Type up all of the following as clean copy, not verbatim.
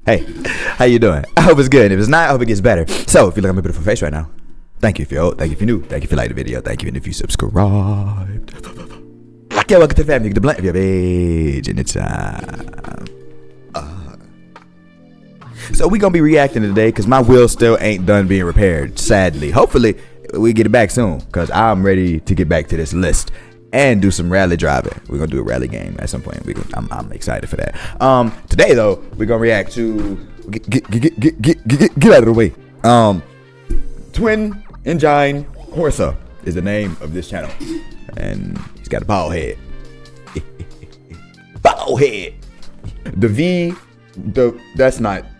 Hey, how you doing? I hope it's good. If it's not, I hope it gets better. So, if you look at my beautiful face right now, thank you if you're old, thank you if you're new, thank you if you like the video, thank you if you subscribed. Okay, welcome to the family. The blunt if you have age and it's so we gonna be reacting today because my wheel still ain't done being repaired, sadly. Hopefully, we get it back soon because I'm ready to get back to this list and do some rally driving. We're gonna do a rally game at some point. I'm excited for that. Today though, we're gonna react to get out of the way. Twin Engine Corsa is the name of this channel, and he's got a bald head. Bald head.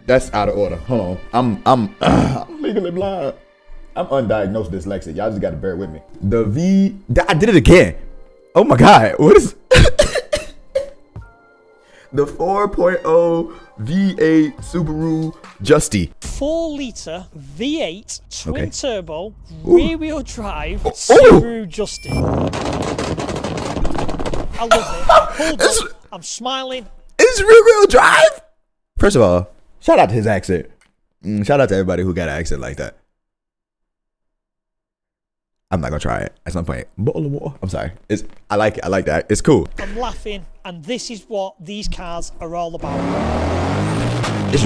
That's out of order. Hold on. I'm legally blind. I'm undiagnosed dyslexic. Y'all just gotta bear with me. I did it again. Oh my God, what is the 4.0 V8 Subaru Justy? 4-litre V8 twin turbo Ooh. rear wheel drive Subaru Justy. I love it. I'm pulled up, I'm smiling. It's rear wheel drive? First of all, shout out to his accent. Shout out to everybody who got an accent like that. I'm not gonna try it at some point. Bottle of water. I'm sorry. I like it. I like that. It's cool. I'm laughing, and this is what these cars are all about. This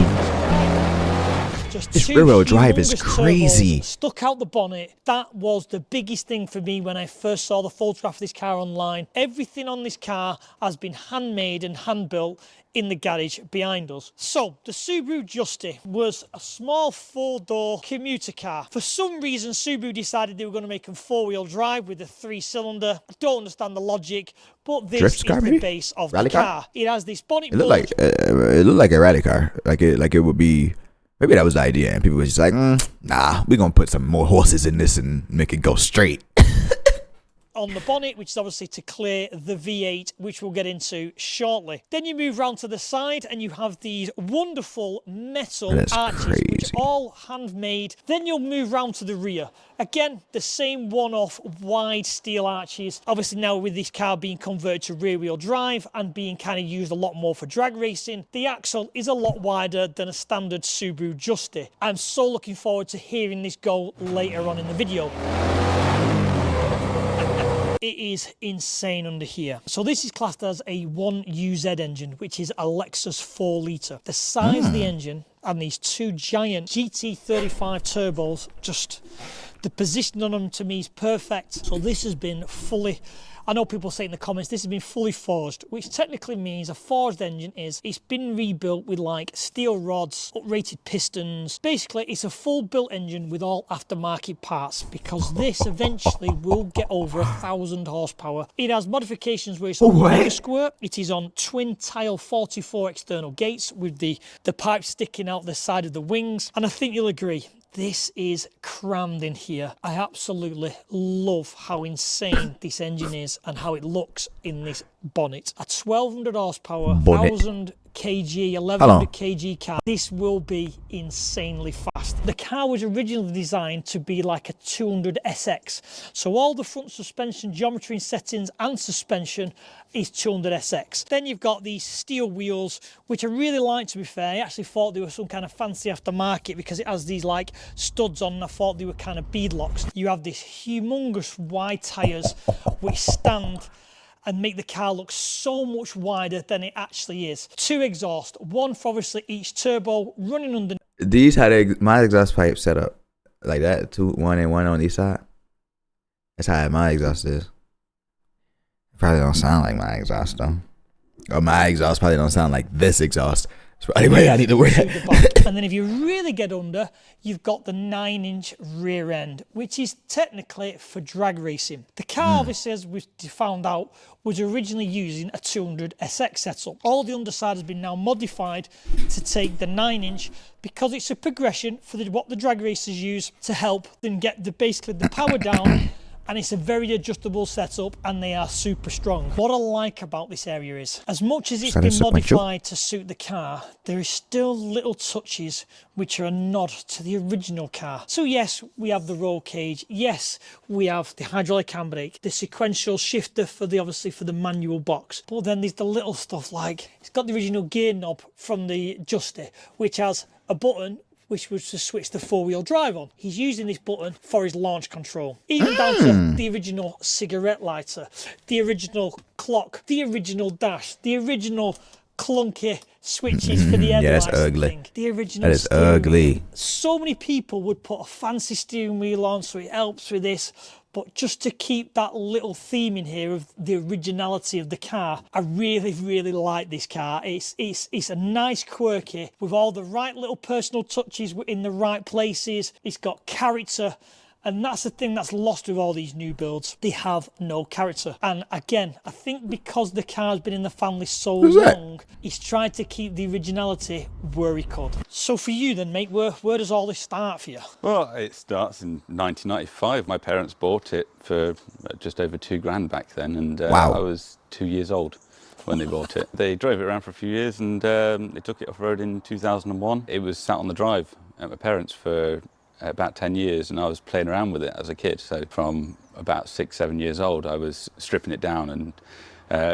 rear wheel drive is crazy. Stuck out the bonnet. That was the biggest thing for me when I first saw the photograph of this car online. Everything on this car has been handmade and hand built in the garage behind us. So the Subaru Justy was a small 4-door commuter car. For some reason, Subaru decided they were going to make a 4-wheel drive with a 3-cylinder. I don't understand the logic, but this is the base of the car. It has this bonnet. It looked like a rally car. Like it would be. Maybe that was the idea, and people were just like, nah, we're gonna put some more horses in this and make it go straight. On the bonnet, which is obviously to clear the V8, which we'll get into shortly. Then you move round to the side and you have these wonderful metal arches, which are all handmade. Then you'll move round to the rear. Again, the same one-off wide steel arches. Obviously now with this car being converted to rear-wheel drive and being kind of used a lot more for drag racing, the axle is a lot wider than a standard Subaru Justy. I'm so looking forward to hearing this go later on in the video. It is insane under here. So this is classed as a 1UZ engine, which is a Lexus 4-litre. The size of the engine and these two giant GT35 turbos, just the position on them to me is perfect. So this has been fully, I know people say in the comments, this has been fully forged, which technically means a forged engine is it's been rebuilt with like steel rods, uprated pistons. Basically, it's a full built engine with all aftermarket parts because this eventually will get over 1,000 horsepower. It has modifications where it's on mega squirt. It is on twin tile 44 external gates with the pipes sticking out the side of the wings. And I think you'll agree, this is crammed in here. I absolutely love how insane this engine is and how it looks in this bonnet. A 1,200 horsepower, 1,000 kg, 1,100 kg car. This will be insanely fast. The car was originally designed to be like a 200 SX. So all the front suspension geometry and settings and suspension is 200 SX. Then you've got these steel wheels, which I really like, to be fair. I actually thought they were some kind of fancy aftermarket because it has these like studs on, and I thought they were kind of beadlocks. You have these humongous wide tires which stand and make the car look so much wider than it actually is. 2 exhaust, one for obviously each turbo, running under. These had my exhaust pipe set up like that, one and one on each side. That's how my exhaust is. Probably don't sound like my exhaust though. Or my exhaust probably don't sound like this exhaust. So anyway, I need to wear that. And then if you really get under, you've got the 9-inch rear end, which is technically for drag racing. The car, obviously, as we found out, was originally using a 200 SX setup. All the underside has been now modified to take the 9-inch because it's a progression for what the drag racers use to help them get basically the power down and it's a very adjustable setup, and they are super strong. What I like about this area is, as much as it's been modified to suit the car, there is still little touches which are a nod to the original car. So yes, we have the roll cage, yes, we have the hydraulic handbrake, the sequential shifter for the, obviously for the manual box, but then there's the little stuff like it's got the original gear knob from the Justy, which has a button which was to switch the 4-wheel drive on. He's using this button for his launch control. Even down to the original cigarette lighter, the original clock, the original dash, the original clunky switches for the headlights. Yeah, that's ugly. Thing. The original That is ugly. So many people would put a fancy steering wheel on so it helps with this, but just to keep that little theme in here of the originality of the car, I really, really like this car. It's a nice quirky with all the right little personal touches in the right places. It's got character. And that's the thing that's lost with all these new builds. They have no character. And again, I think because the car's been in the family so long, he's tried to keep the originality where he could. So for you then, mate, where does all this start for you? Well, it starts in 1995. My parents bought it for just over £2,000 back then. And wow. I was 2 years old when they bought it. They drove it around for a few years and they took it off-road in 2001. It was sat on the drive at my parents' for about 10 years, and I was playing around with it as a kid. So from about 6, 7 years old, I was stripping it down and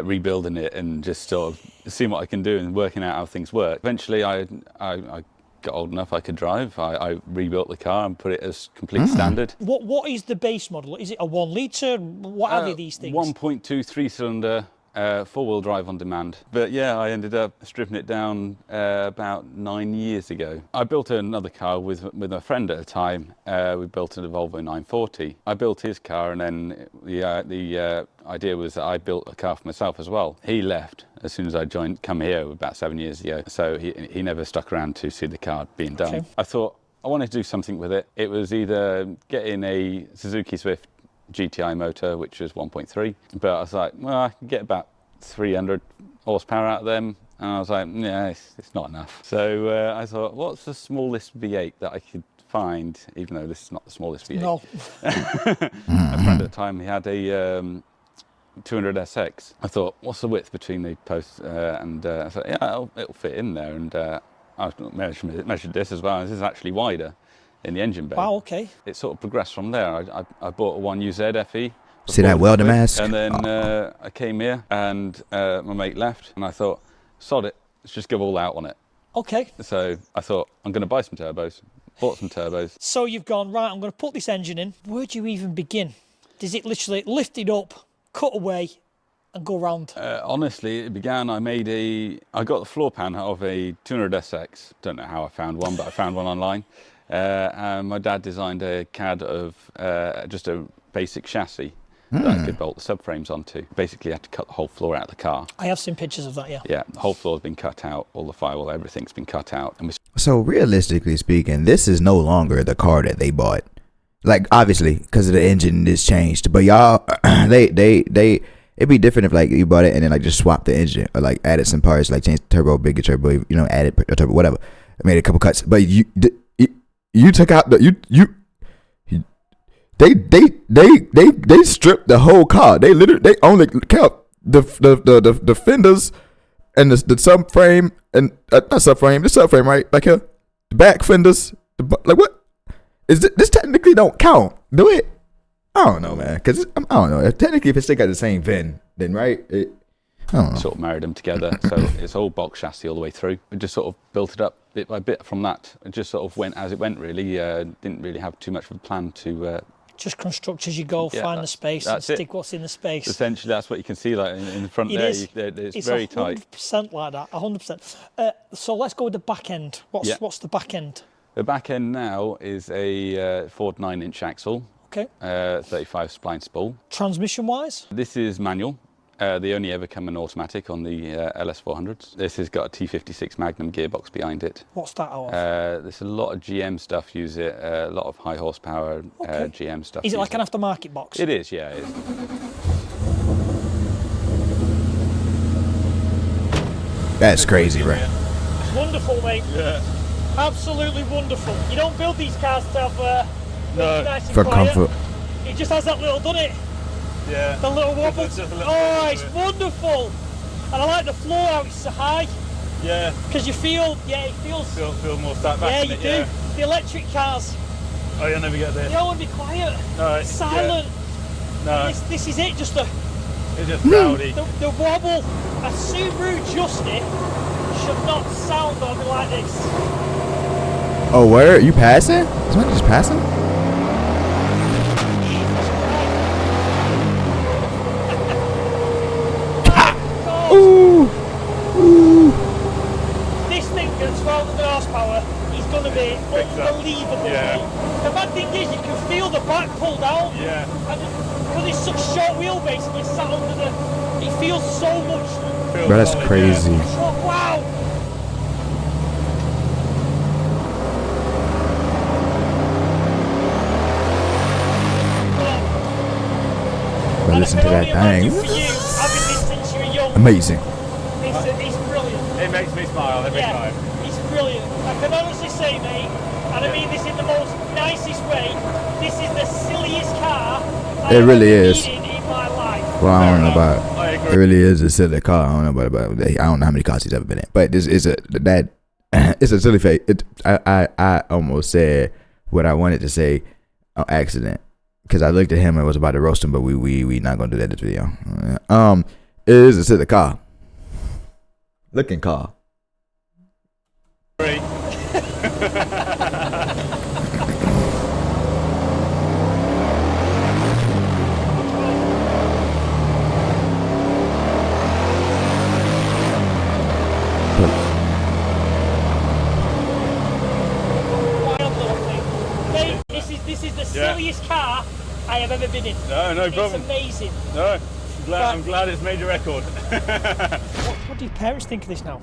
rebuilding it and just sort of seeing what I can do and working out how things work. Eventually I got old enough I could drive. I rebuilt the car and put it as complete standard. What is the base model? Is it a 1 litre? What are these things? 1.2 3-cylinder 4-wheel drive on demand. But yeah, I ended up stripping it down about 9 years ago. I built another car with a friend at the time. We built a Volvo 940. I built his car, and then the idea was that I built a car for myself as well. He left as soon as I come here about 7 years ago. So he never stuck around to see the car being done. Okay. I thought I wanted to do something with it. It was either getting a Suzuki Swift GTI motor, which was 1.3, but I was like, well, I can get about 300 horsepower out of them, and I was like, yeah, it's not enough. So I thought, what's the smallest V8 that I could find, even though this is not the smallest V8? No. A friend at the time, he had a 200SX. I thought, what's the width between the posts? And I thought, yeah, it'll fit in there, and I measured this as well, and this is actually wider in the engine bay. Wow, okay. It sort of progressed from there. I bought a 1UZ FE. See that welder mask? And then I came here and my mate left, and I thought, sod it, let's just go all out on it. Okay. So I thought, I'm going to buy some turbos. Bought some turbos. So you've gone, right, I'm going to put this engine in. Where do you even begin? Does it literally lift it up, cut away, and go round? Honestly, it began, I got the floor pan out of a 200SX. Don't know how I found one, but I found one online. And my dad designed a CAD of just a basic chassis that I could bolt the subframes onto. Basically, I had to cut the whole floor out of the car. I have seen pictures of that, yeah. Yeah, the whole floor's been cut out, all the firewall, everything's been cut out. And so realistically speaking, this is no longer the car that they bought. Like, obviously, because of the engine is changed. But y'all, it'd be different if like you bought it and then like just swapped the engine or like added some parts, like changed the turbo, bigger turbo, you know, added a turbo, whatever. Made a couple cuts. But you took out the they stripped the whole car. They only kept the fenders and the subframe and not subframe, the subframe, right? Like here, the back fenders. Like what is this? Technically don't count, do it? I don't know, man. Cause I don't know. Technically, if it's still got the same VIN, then right. I don't know. Sort of married them together, so it's all box chassis all the way through. We just sort of built it up bit by bit from that. It just sort of went as it went, really. Didn't really have too much of a plan to... just construct as you go, find the space and stick what's in the space. Essentially, that's what you can see like in the front there. It's very tight. It's 100% like that, 100%. So let's go with the back end. What's the back end? The back end now is a Ford 9-inch axle. Okay. 35 spline spool. Transmission-wise? This is manual. They only ever come in automatic on the LS400s. This has got a T56 Magnum gearbox behind it. What's that out of? There's a lot of GM stuff use it, a lot of high horsepower GM stuff. Is it like an aftermarket box? It is, yeah, it is. That's crazy, right? It's wonderful, mate. Yeah. Absolutely wonderful. You don't build these cars to have nice and for quiet. comfort. It just has that little, doesn't it? Yeah. The little wobble. Just a little Oh, wobble it's to it. wonderful. And I like the floor how it's so high. Yeah. Because you feel, yeah, it feels. Feel more sat back Yeah, in you it, do. yeah. The electric cars, Oh, you'll never get this. they all want to be quiet, No, silent. No, This is it, just the it's just rowdy. the wobble. A Subaru Justy should not sound on me like this. Oh, where? You passing? Somebody just passing? Ooh. Ooh. This thing at 1200 horsepower is going to be unbelievable. Yeah. The bad thing is you can feel the back pulled out. Yeah. And because it's such short wheelbase and you're sat under the, it feels so much. Feels Bro, that's solid, crazy. yeah. Wow. Bro, listen to that thing. For you, having this since you were young, Amazing. it's brilliant. It makes me smile every time. It's brilliant. I can honestly say, mate, and I mean this in the most nicest way, this is the silliest car It really is. I've ever needed in my life. Well, I don't know about. I It agree. really is a silly car. I don't know about. I don't know how many cars he's ever been in, but this is that. It's a silly face. I almost said what I wanted to say on accident because I looked at him and was about to roast him, but we not gonna do that in this video. It is a silly car. Looking car. Agree. Wild little thing. Mate, this is the silliest car I have ever been in. No problem. It's amazing. No, I'm glad it's made a record. What do your parents think of this now?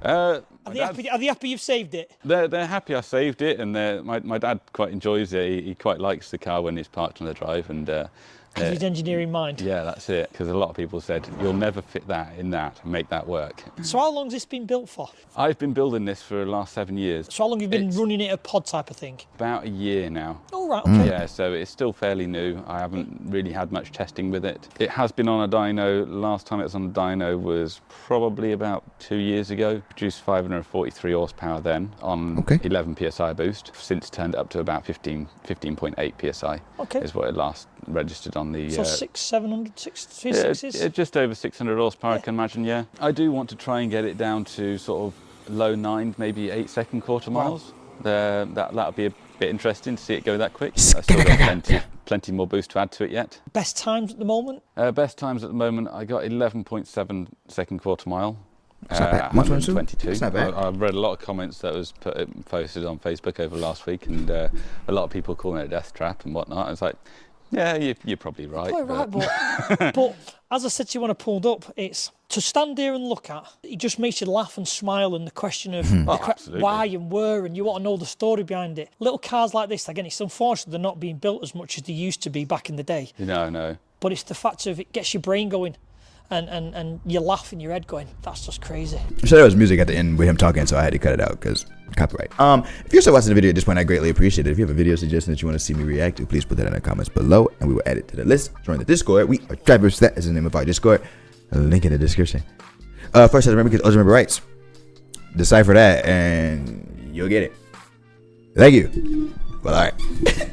Are they happy you've saved it? They're happy I saved it, and my dad quite enjoys it. He quite likes the car when it's parked on the drive, and Because he's engineering mind. yeah, that's it. Because a lot of people said you'll never fit that in that and make that work. So how long's this been built for? I've been building this for the last 7 years. So how long have you been It's running it a pod type of thing? About a year now. Oh, right, okay. Yeah, so it's still fairly new. I haven't really had much testing with it. It has been on a dyno. Last time it was on a dyno was probably about 2 years ago. Produced 543 horsepower then on 11 psi boost. Since turned up to about 15.8 psi. Okay. Is what it last registered on the. So 700, yeah, 6 just over 600 horsepower, Yeah. I can imagine. Yeah, I do want to try and get it down to sort of low 9, maybe 8 second quarter miles. That'll be a bit interesting to see it go that quick. I've still got plenty more boost to add to it yet. Best times at the moment? Best times at the moment, I got 11.7 second quarter mile. That's not bad. 122. That's not bad. I've read a lot of comments that was posted on Facebook over last week, and a lot of people calling it a death trap and whatnot. It's like, yeah, you're probably right. Quite right, but as I said to you when I pulled up, it's to stand there and look at. It just makes you laugh and smile, and the question of absolutely. why and where, and you want to know the story behind it. Little cars like this, again, it's unfortunate they're not being built as much as they used to be back in the day. No. But it's the fact of it gets your brain going, and you laugh in your head going, that's just crazy. So there was music at the end with him talking, so I had to cut it out because copyright. If you're still watching the video at this point, I greatly appreciate it. If you have a video suggestion that you want to see me react to, please put that in the comments below, and we will add it to the list. Join the Discord. We are Drivers. That is the name of our Discord. Link in the description. First, I remember because others remember rights. Decipher that, and you'll get it. Thank you. Well, all right.